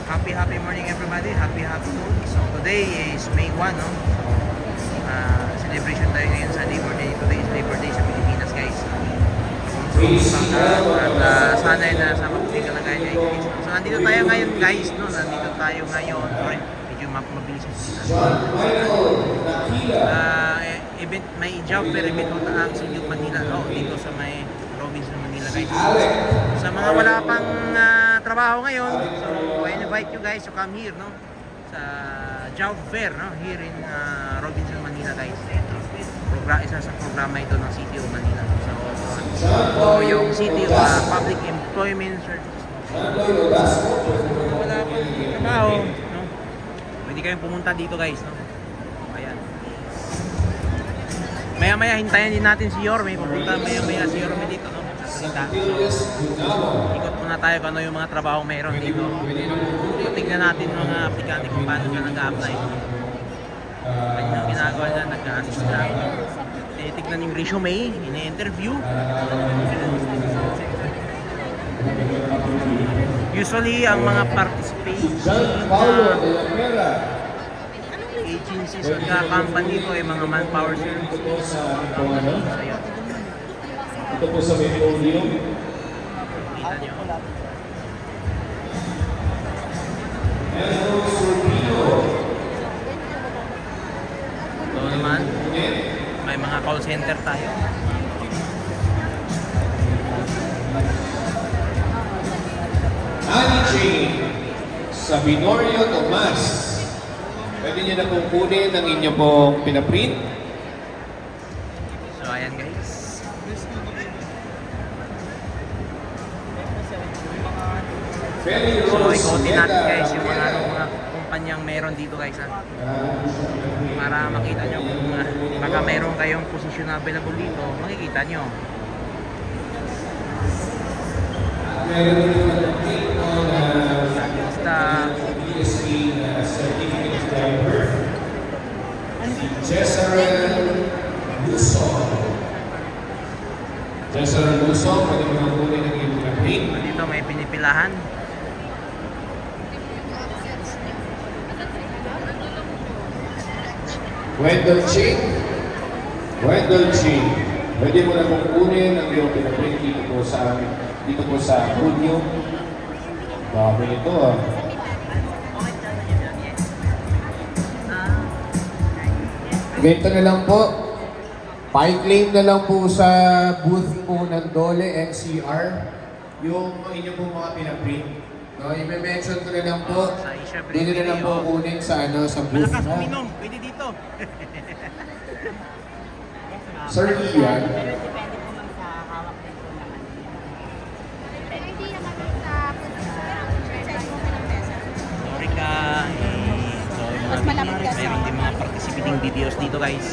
happy morning everybody. Happy noon. So today is May 1, no? Celebration tayo ngayon sa Labor Day. Today is Labor Day sa Pilipinas, guys. At sana ay nasa mabuting kalagayan niya, guys. So nandito tayo ngayon, guys, no? Nandito tayo ngayon. Sorry, medyo mabilis yung event, may job fair event ang Sinyo Manila. Dito sa may Robinson Manila, guys. Sa mga wala pang trabaho ngayon, so I invite you guys to come here, no? Sa job fair, no? Here in Robinson Manila, guys. Isa sa programa ito ng City of Manila. So yung City of Public Employment Services. Wala pang trabaho, no? Pwede kayong pumunta dito, guys, no? Ayan. Maya-maya hintayin din natin si Yorme. Pupunta maya-maya si Yorme dito, no? So, ikot muna tayo kung ano yung mga trabaho meron dito. So, tignan natin mga aplikante kung paano sila nag-a-apply. Ano yung ginagawa nila, nag-a-assist na. Tignan yung resume, ini-interview. Usually, ang mga participating agencies at company ko ay mga manpower services. Ito po sa may podium. Kita nyo. Ito naman, may mga call center tayo. Annie Jane sa Binorio Tomas. Pwede nyo na pong kunin ang inyo pong pinaprint. So ayan, guys. So ikotin natin, guys, yung mga kumpanyang meron dito, guys, ha? Para makita nyo kung baka meron kayong posisyon na available dito, makikita nyo. Meron din na Basta certificate driver. Cesar Luson. Cesar Luson, pwede mo nang kunin ang iyong pinaprint. dito may pinipilahan. Wendell Ching. Pwede mo na pong kunin ang iyong pinaprint dito po sa Brunio. Dami ito, ah. Ganito na lang po. Pa-claim na lang po sa booth po ng Dole NCR yung inyo pong mga pinaprint. No, i-mention ko na lang po. Dito na lang po kunin sa booth Malakas na. uminom, pwede dito. Sir Ian. Depende po man sa hawak ng po naman. Pero hindi naman sa Sorry ka. Mas malamig ka sa- Mayroon din mga participating videos dito, guys.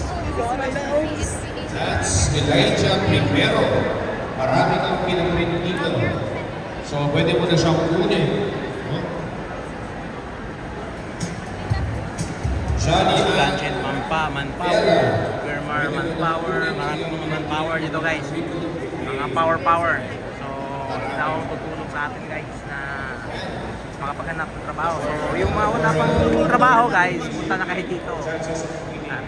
That's Elijah Primero. Marami kang pinaprint dito. So, pwede mo na siyang kunin. No? Shani Blanchett, manpower. Germar, manpower. Marami mga manpower dito, guys. Mga power. So, ito ang tutulong sa atin, guys, na makapaghanap ng trabaho. So, yung mga wala pang trabaho, guys, punta na kayo dito. At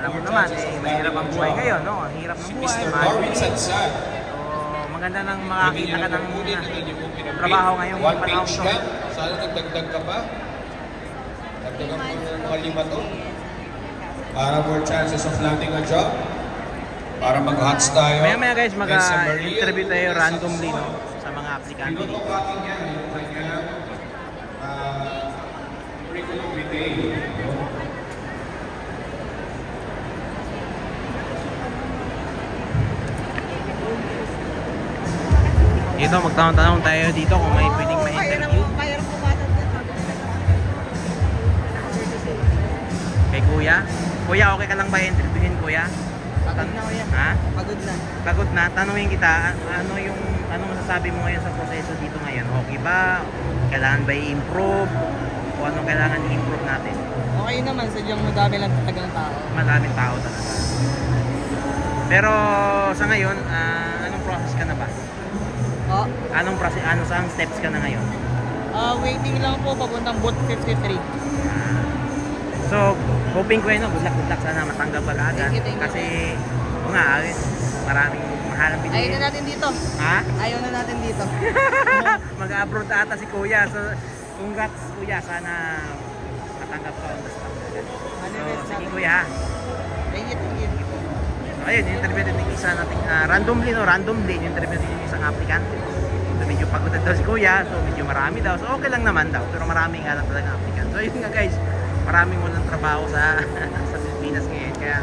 alam mo naman, mahirap ang buhay ngayon, no? Ang hirap ng buhay, Mr. mahal. Darwin Sadsad. So, maganda nang makakita ka ng trabaho ngayong One panahon page to. ka. Sana nagdagdag ka pa. Dagdagan mo ng mga 5 to. Para more chances of landing a job. Para mag-hots tayo. Maya guys, And sa Maria, mag-interview tayo randomly, no? Sa mga aplikante Ito dito. ang aking yan. Yung kanyang curriculum vitae. Dito, magtanong-tanong tayo dito kung may pwedeng ma-interview. Kay Kuya. Kuya, okay ka lang ba i-interviewin, Kuya? Pagod na, kuya. Ha? Pagod na. Pagod na. Tanungin kita, anong masasabi mo ngayon sa proseso dito ngayon? Okay ba? Kailangan ba i-improve? O anong kailangan i-improve natin? Okay naman, sadyang madami lang talagang tao. Maraming tao talaga. Pero sa ngayon, anong process ka na ba? Oh, Anong process, saang steps ka na ngayon? Waiting lang po papuntang booth 53. So, hoping ko good luck sana matanggap pala agad. Thank you. Kasi, o nga, maraming mahalang Ayaw bilihin. na natin dito. Ha? Ayaw na natin dito. Mag-abroad ata si Kuya. So, congrats Kuya. Sana matanggap ka on the spot agad. So, sige Kuya ha. Thank you. So, ayun, yung interview natin yung isa nating randomly yung interview natin yung isang aplikante. So, medyo pagod na daw si Kuya. So, medyo marami daw. So, okay lang naman daw. Pero marami nga lang talaga aplikante. So, yun nga guys. Maraming walang trabaho sa sa Pilipinas ngayon. Kaya,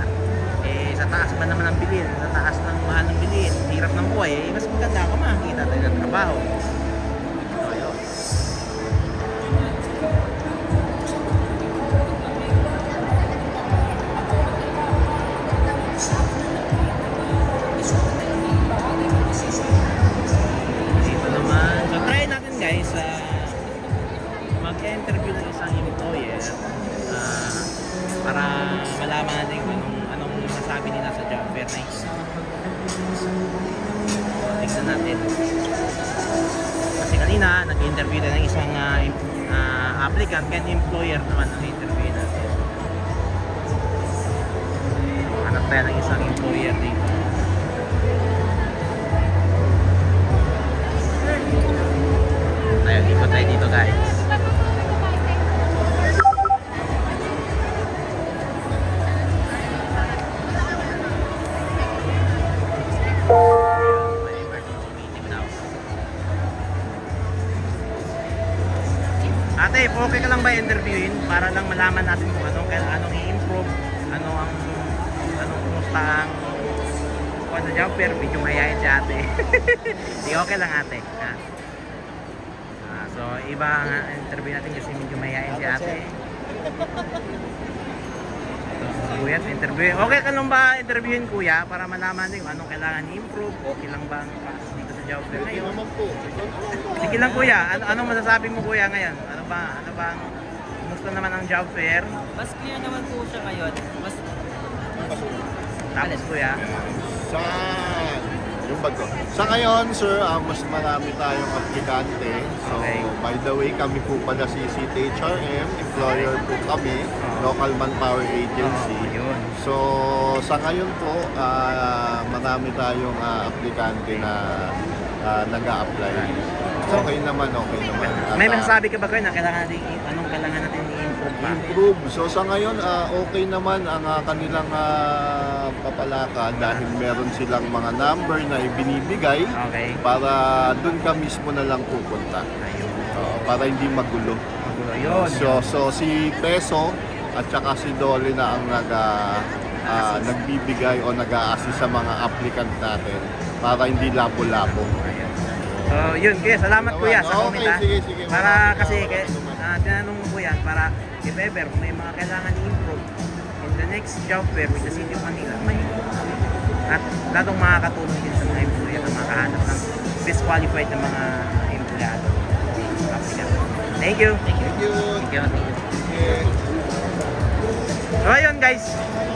sa taas ba naman ang bilhin? Sa taas ng mahal ng bilhin, hirap ng buhay, mas maganda kung makakita tayo ng trabaho. So, ayun. Dito naman. So, try natin guys, mag-interview ng isang employer para malaman natin kung anong masabi nila sa job fair na ito. Tignan natin. Kasi kanina, nag-interview na ng isang applicant and employer naman ang interview natin. Hanap tayo ng isang employer dito. Ayun, ikot tayo dito guys. Ate, okay ka lang ba interviewin para lang malaman natin kung anong i-improve, anong kumusta ang kung sa job fair, medyo mayayain si ate. Di okay lang ate. Ha? So, iba ang interview natin kasi medyo mayayain si ate. So, kuya, interview. Okay ka lang ba interviewin kuya para malaman din kung anong kailangan i-improve? Okay lang ba ang process dito sa job fair ngayon? Sige lang kuya, anong masasabi mo kuya ngayon? Ano ba ang kumusta naman ang job fair? Mas clear naman po siya ngayon. Mas Tapos kuya, Sa ngayon, sir, mas marami tayong aplikante. So, Okay. by the way, kami po pala si CTHRM, employer po kami, local manpower agency. yun. So, sa ngayon po, marami tayong aplikante na nag-a-apply. Okay naman. May At, masasabi ka ba kuya na anong kailangan natin i-improve pa? improve. So sa ngayon, okay naman ang kanilang papalaka dahil meron silang mga number na ibinibigay Okay. para dun ka mismo na lang pupunta. Ayun. Para hindi magulo. Yun. So si Peso at saka si Dole na ang nagbibigay o nag-a-assist sa mga applicant natin para hindi labo-labo. Ayun. So, yun kuya, salamat kuya sa Okay, comment ha. sige. Para Maraming kasi salamat. tinanong mo kuya para if ever kung may mga kailangan i-improve in the next job fair with the City of Manila, may at lalong makakatulong din sa mga employer na makahanap ng best qualified na mga empleyado. Thank you. Thank you. Okay. So ayun guys.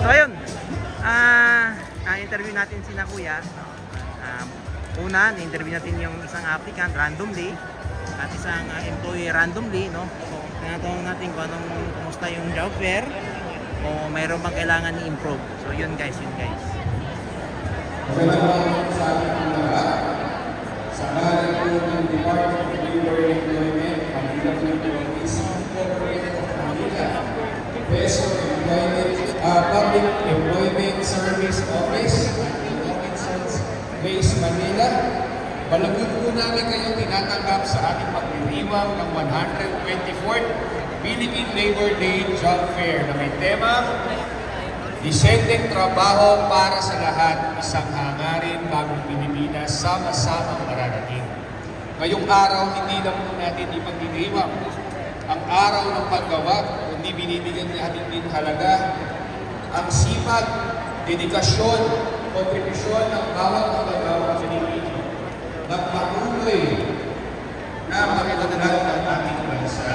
So ayun. Interview natin si Kuya. Una, interview natin yung isang applicant randomly at isang employee randomly, no? So, tinatanong natin kung kumusta yung job fair o mayroon bang kailangan i-improve. So yun guys. Magandang araw sa ating mga lahat. Sa ngalan po ng Department of Labor and Employment, Manila Philippines, Corporate of Manila, Peso Public Employment Service Office, Base Manila. Balagod po namin kayo tinatanggap sa ating pagdiriwang ng 124th Philippine Labor Day Job Fair na may tema Disenteng trabaho para sa lahat, isang hangarin bagong Pilipinas, sama-samang mararating. Ngayong araw, hindi lang po natin ipagdiriwang ang araw ng paggawa, kundi binibigyan natin din halaga ang sipag, dedikasyon, kontribusyon ng bawat magagawa Pilipino na patuloy na makitaglag ang ating bansa.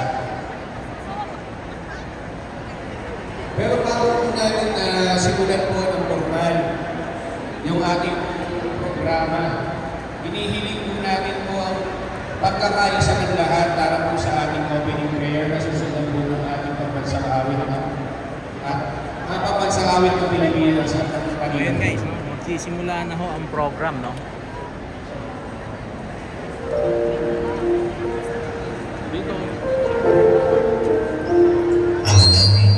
Pero bago po natin simulan po ng formal yung ating programa, hinihiling po natin po ang pagkakaisa ng lahat para po sa ating opening prayer na susunod po ng ating pambansang awit ang pambansang awit ng Pilipinas at ng So yun Panginoon. guys, magsisimula na ho ang program, no? Dito. Ama namin,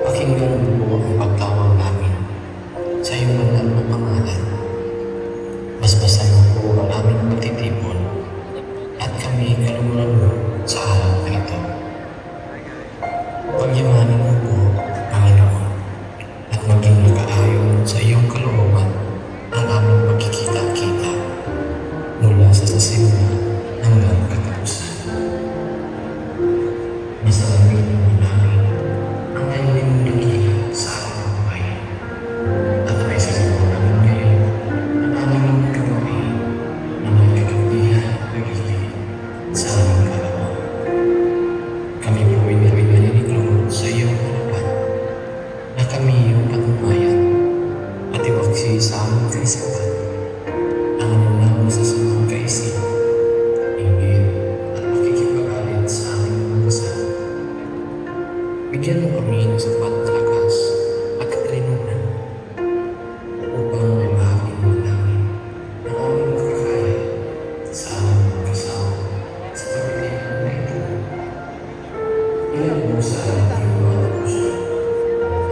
pakinggan mo po ang pagtawag namin sa iyong banal na pangalan. Basbasan mo po ang aming pagtitipon at kami kalumunan mo sa araw na ito. Pagyamanin mo po, Panginoon, at maging nakaayon sa iyong kalooban ang aming pagkikita-kita mula sa sasimula hanggang katapusan. Masalamig mo namin ang kanyang dakila sa aming buhay. At may siguro namin ngayon ang aming kamay na may kakampihan at pagiging sa aming kalaman. Kami po ay naniniklo sa iyong harapan na kami iyong patnubayan at iwaksi sa aming kaisipan ang anumang masasamang kaisip, inggit at pakikipag-alit sa aming mga kasama. Bigyan mo kami ng sapat na lakas at katalinuhan upang may mahalin mo namin ang aming makakaya sa aming mga kasama sa pagkakailan na ito. Ilan mo sa ating mga puso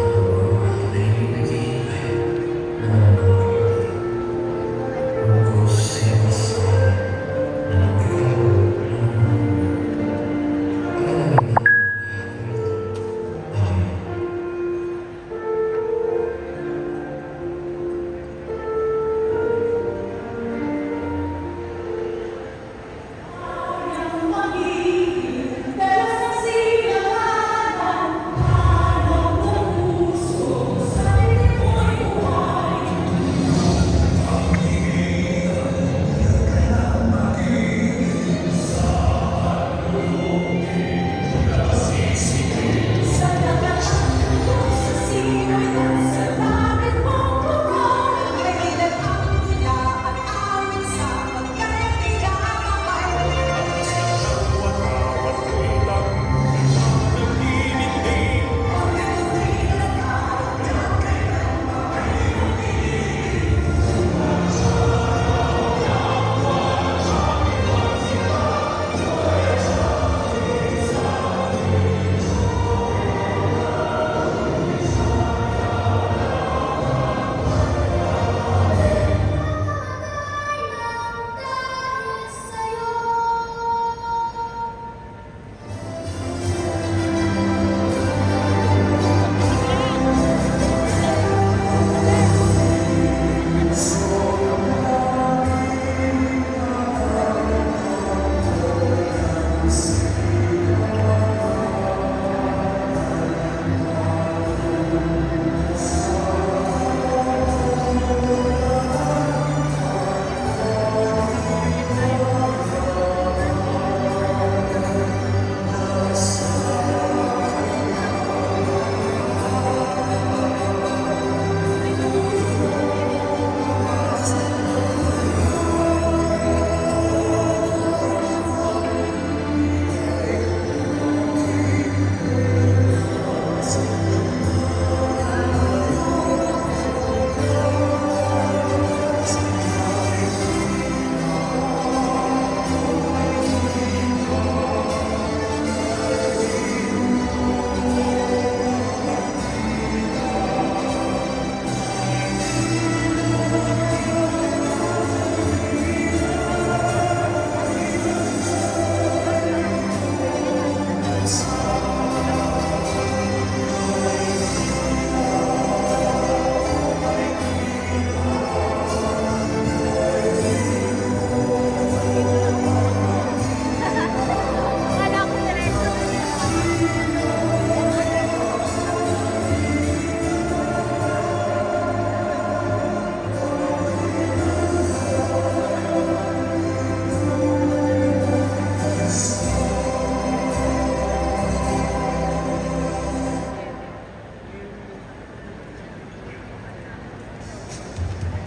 ang mga na hindi naghihintay ng mga kapatid. Bukos sa iyong kasasalan na nagkakaroon ng mga pagkakaroon ng Amen.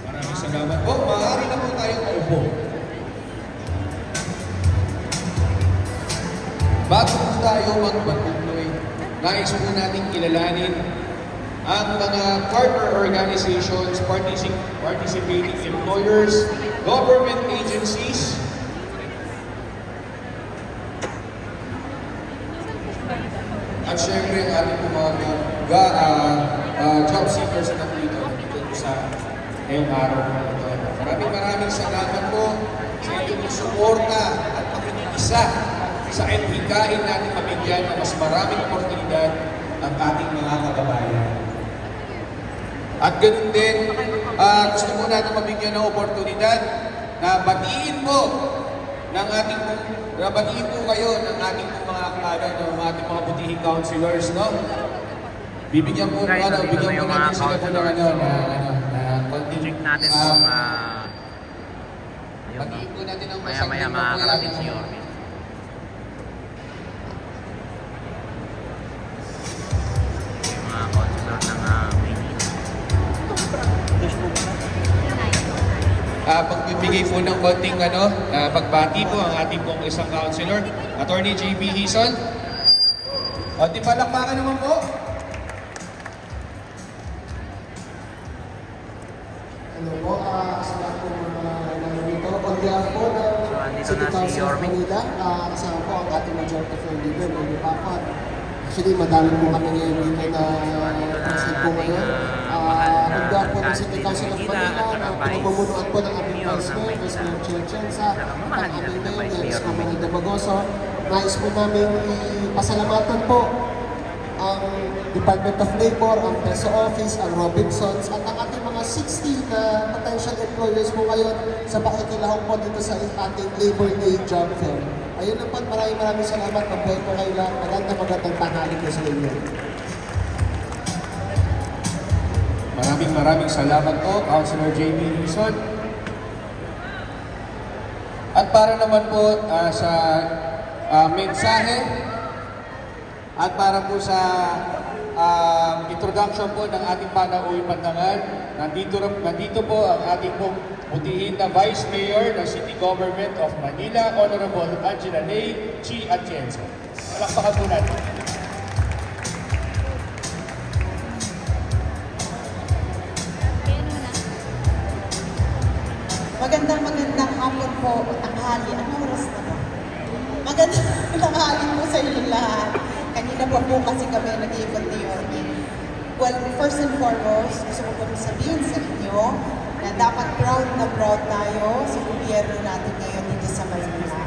Maraming salamat po. Maaari na po tayong maupo. bago po tayo magpatuloy, nais po natin kilalanin ang mga partner organizations, participating employers, government agencies, at syempre ang ating mga job seekers na dito sa ngayong araw na ito. Maraming salamat po sa inyong suporta at pakikiisa sa hikain natin mabigyan na mas maraming oportunidad ang ating mga kababayan. At ganun din, gusto po natin mabigyan ng oportunidad na batiin po kayo ng ating mga ating mga butihing counselors, no? Bibigyan po Guys, nandito na bigyan yung po mga natin sila po ng konting Check natin kung ayun, batiin po natin ang maya-maya makakarating si Yorme. Yung mga counselor ng Maynila. Pagbibigay po ng konting pagbati po ang ating pong isang counselor, Attorney JB Hison. Konting palakpakan naman po. Hello po, sa lahat po mga nandito. On behalf po ng So, andito City na si Council of Yorme. Manila, kasama po ang ating majority floor leader, Manny Papat. Actually, madami po kami ngayon dito na present po ngayon. On behalf po ng City Council of Manila, na pinagmumunuan po ng aming Vice Mayor, Vice Mayor Chair Chenza, at ang aming Mayor, Vice Mayor de Bagoso. Nais po namin pasalamatan po ang Department of Labor, ang PESO Office, ang Robinsons, at ang ating mga 60 na potential employers po ngayon sa pakikilahok po dito sa ating Labor Day Job Fair. Ayun na po, maraming salamat. Mabuhay po kayo lahat. Magandang tanghali po sa inyo. Maraming salamat po, Councilor JB Hison. At para naman po sa mensahe at para po sa introduction po ng ating panauwi pandangan, nandito po ang ating pong butihin na Vice Mayor ng City Government of Manila, Honorable Angela Ley Chi Atienza. Palakpakan po natin. Magandang hapon po, tanghali. Anong oras na ba? Magandang tanghali po sa inyo lahat. Kanina po kasi kami nag-iikot ni Yorme. Well, first and foremost, gusto ko po sabihin sa inyo na dapat proud na proud tayo sa gobyerno natin ngayon dito sa Maynila.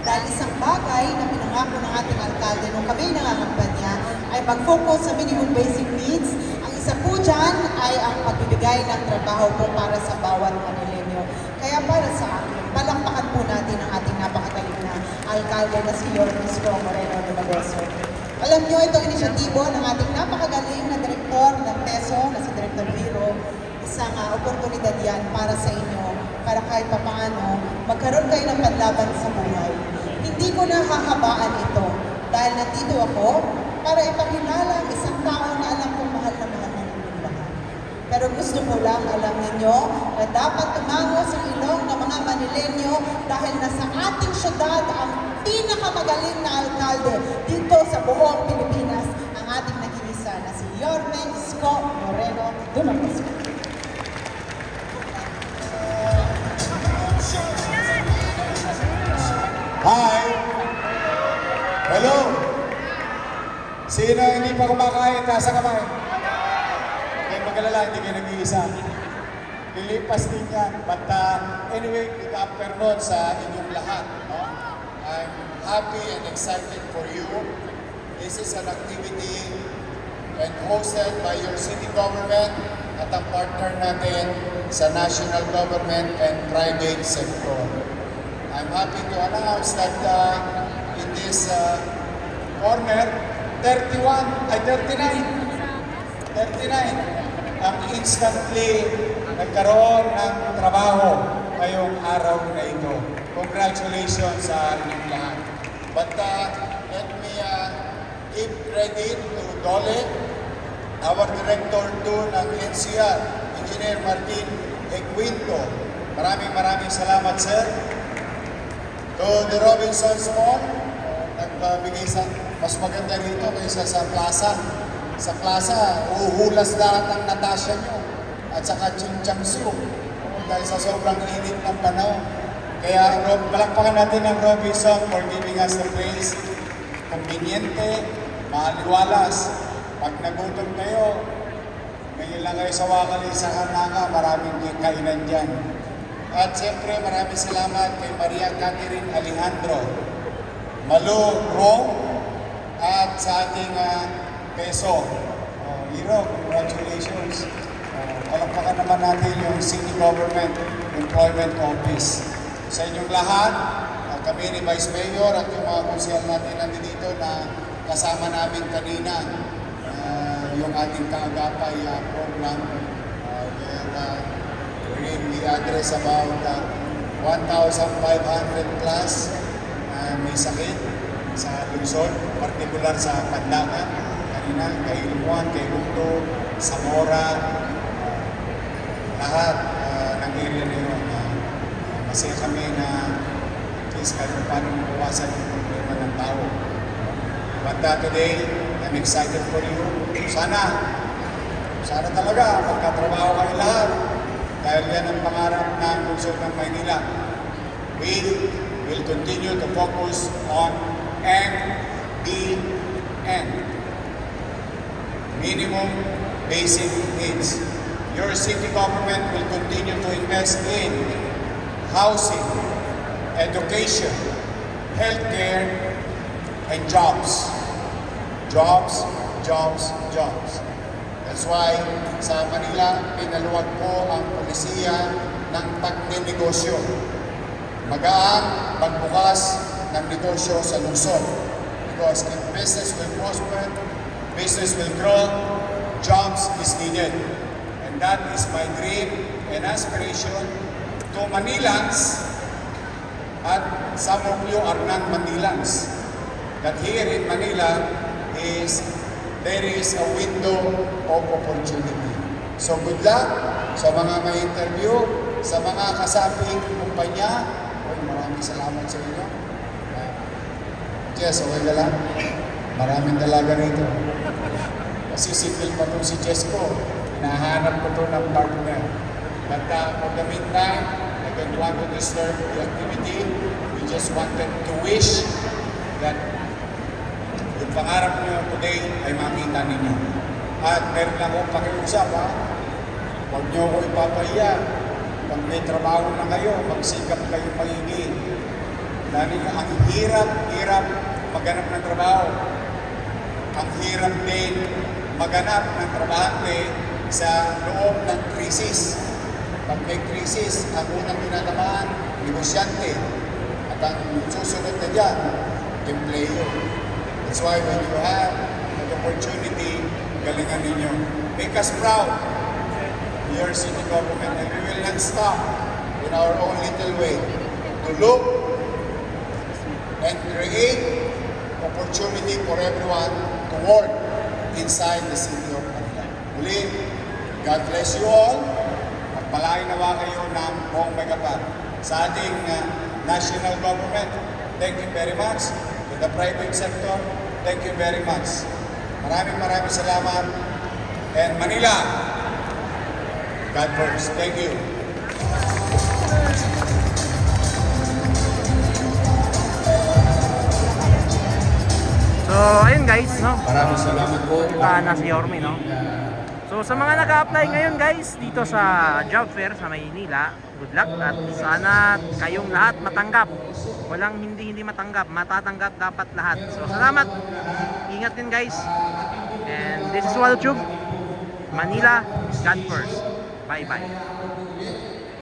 Dahil isang bagay na pinangako ng ating alkalde nung kami nangangampanya ay mag-focus sa minimum basic needs. Ang isa po dyan ay ang pagbibigay ng trabaho po para sa bawat Manilenyo. Kaya para sa akin, palakpakan po natin ang ating napakagaling na alkalde na si Yorme Moreno de Bagoso. Alam nyo, itong inisyatibo ng ating napakagaling na direktor ng PESO, na si Director Biro, isang oportunidad yan para sa inyo, para kahit papaano, magkaroon kayo ng panlaban sa buhay. Hindi ko na hahabaan ito dahil nandito ako para ipakilala ang isang tao na alam kong mahal na mahal ng inyong lahat. Pero gusto ko lang alam ninyo na dapat tumango sa ilong ng mga Manilenyo dahil nasa ating syudad ang pinakamagaling na alkalde dito sa buong Pilipinas, ang ating nag-iisa na si Yorme Isko Moreno de Bagoso. Hi! Hello! Sino hindi pa kumakain? Nasa kamay? Okay, mag-alala, hindi kayo nag-iisa. Lilipas din yan. But anyway, good afternoon sa inyong lahat. No? I'm happy and excited for you. This is an activity and hosted by your city government at ang partner natin sa national government and private sector. I'm happy to announce that in this corner, 39 ang instantly nagkaroon ng trabaho ngayong araw na ito. Congratulations sa inyong lahat. But let me give credit to Dole, our Director 2 ng NCR, Engineer Martin Equinto. Maraming salamat, sir. To the Robinsons Mall, magbabigay sa mas maganda rito kaysa sa plaza. Sa plaza, uhulas lahat ng Natasha nyo at saka Chingchangsu dahil sa sobrang init ng panahon. Kaya palakpakan natin ang Robinson for giving us the place. Konbinyente, maliwalas. Pag nagutom kayo, ngayon lang kayo sa Wakali sa Hananga, maraming kainan dyan. At siyempre, maraming salamat kay Maria Catherine Alejandro, Malo Rome, at sa ating Peso. Hero, congratulations. Palakpakan naman natin yung City Government Employment Office. Sa inyong lahat, kami ni Vice Mayor at yung mga konsyal natin nandito na kasama namin kanina, yung ating kaagapay program. We address about 1,500 plus may sakit sa Luzon, particular sa Pandangan. Kanina, kay Ilmuan, kay Luto, Zamora, lahat ng area na yun. Masaya kami na at least kahit paano mabawasan yung problema ng tao. But today, I'm excited for you. Sana talaga magkatrabaho kayo lahat. Dahil yan ang pangarap ng lungsod ng Maynila. We will continue to focus on MBN. Minimum basic needs. Your city government will continue to invest in housing, education, healthcare, and jobs. Jobs, jobs, jobs. That's why sa Manila, pinaluwag ko ang polisiya ng pagnenegosyo. Magaan pagbukas ng negosyo sa lungsod. Because if business will prosper, business will grow, jobs is needed. And that is my dream and aspiration to Manilans, at some of you are non-Manilans, that here in Manila there is a window of opportunity. So good luck sa mga may interview, sa mga kasaping kumpanya. Maraming salamat sa inyo. Jess, okay ka lang? Maraming dalaga rito. Kasi civil pa to si Jess ko. Hinahanap ko to ng partner. But for the meantime, I don't want to disturb the activity. We just wanted to wish that yung pangarap nyo today ay makita ninyo. At meron lang akong pakiusap, ha? Huwag nyo ako ipapahiya. Pag may trabaho na kayo, magsikap kayo maigi. Dahil ang hirap maghanap ng trabaho. Ang hirap din maghanap ng trabahante sa loob ng krisis. Pag may krisis, ang unang tinatamaan, negosyante. At ang susunod na dyan, employer. That's why when you have an opportunity, galingan ninyo. Make us proud, your city government, and we will not stop in our own little way to look and create opportunity for everyone to work inside the city of Manila. Muli, God bless you all. Magpalain nawa kayo ng buong Megapan. Sa ating national government, thank you very much. To the private sector, thank you very much. Maraming salamat. And Manila, God first. Thank you. So, ayun guys, no? Maraming salamat po. Puntahan na si Yorme, no? So, sa mga nag-a-apply ngayon guys, dito sa job fair sa Maynila, good luck at sana kayong lahat matanggap. Walang hindi matanggap, matatanggap dapat lahat. So, salamat. Ingat din guys. And this is Waltube. Manila, God first. Bye-bye.